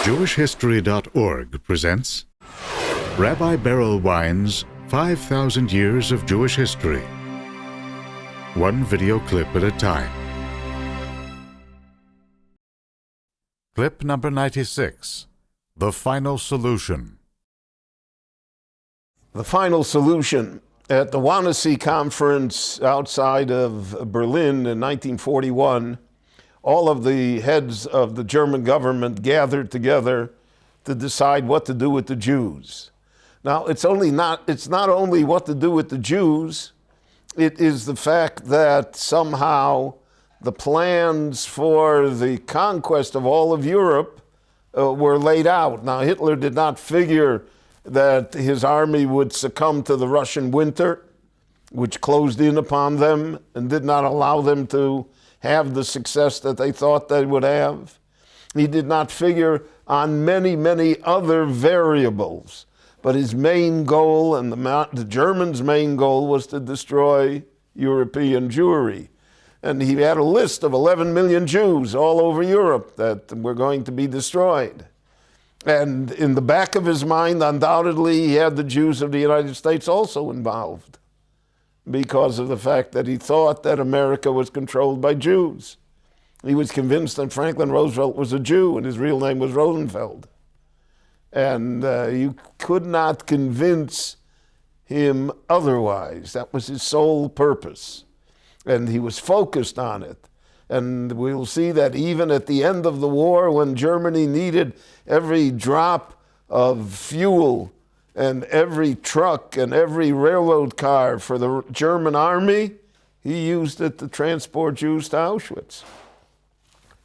JewishHistory.org presents Rabbi Berel Wein's 5,000 Years of Jewish History. One video clip at a time. Clip number 96, The Final Solution. The final solution. At the Wannsee Conference outside of Berlin in 1941, all of the heads of the German government gathered together to decide what to do with the Jews. Now, it's not only what to do with the Jews, it is the fact that somehow the plans for the conquest of all of Europe were laid out. Now, Hitler did not figure that his army would succumb to the Russian winter, which closed in upon them and did not allow them to have the success that they thought they would have. He did not figure on many, many other variables. But his main goal, and the Germans' main goal, was to destroy European Jewry. And he had a list of 11 million Jews all over Europe that were going to be destroyed. And in the back of his mind, undoubtedly, he had the Jews of the United States also involved, because of the fact that he thought that America was controlled by Jews. He was convinced that Franklin Roosevelt was a Jew and his real name was Rosenfeld. And you could not convince him otherwise. That was his sole purpose. And he was focused on it. And we'll see that even at the end of the war, when Germany needed every drop of fuel and every truck and every railroad car for the German army, he used it to transport Jews to Auschwitz,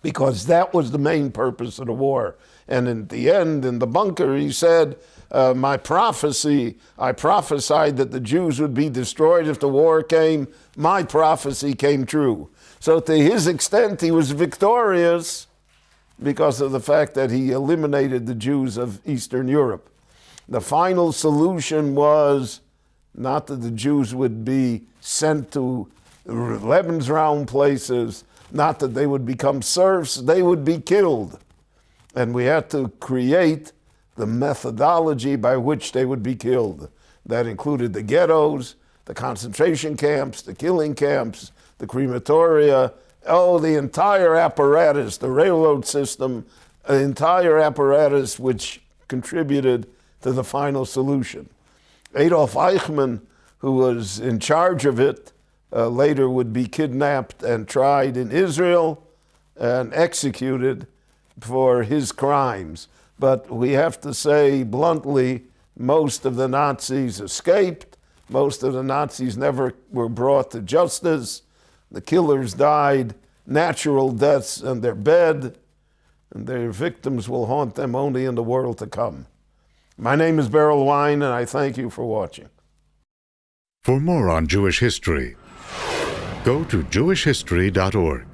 because that was the main purpose of the war. And in the end, in the bunker, he said, I prophesied that the Jews would be destroyed if the war came. My prophecy came true. So to his extent, he was victorious because of the fact that he eliminated the Jews of Eastern Europe. The final solution was not that the Jews would be sent to Lebensraum places, not that they would become serfs, they would be killed. And we had to create the methodology by which they would be killed. That included the ghettos, the concentration camps, the killing camps, the crematoria, the entire apparatus, the railroad system, the entire apparatus which contributed to the final solution. Adolf Eichmann, who was in charge of it, later would be kidnapped and tried in Israel and executed for his crimes. But we have to say bluntly, most of the Nazis escaped. Most of the Nazis never were brought to justice. The killers died natural deaths in their bed, and their victims will haunt them only in the world to come. My name is Berel Wein, and I thank you for watching. For more on Jewish history, go to JewishHistory.org.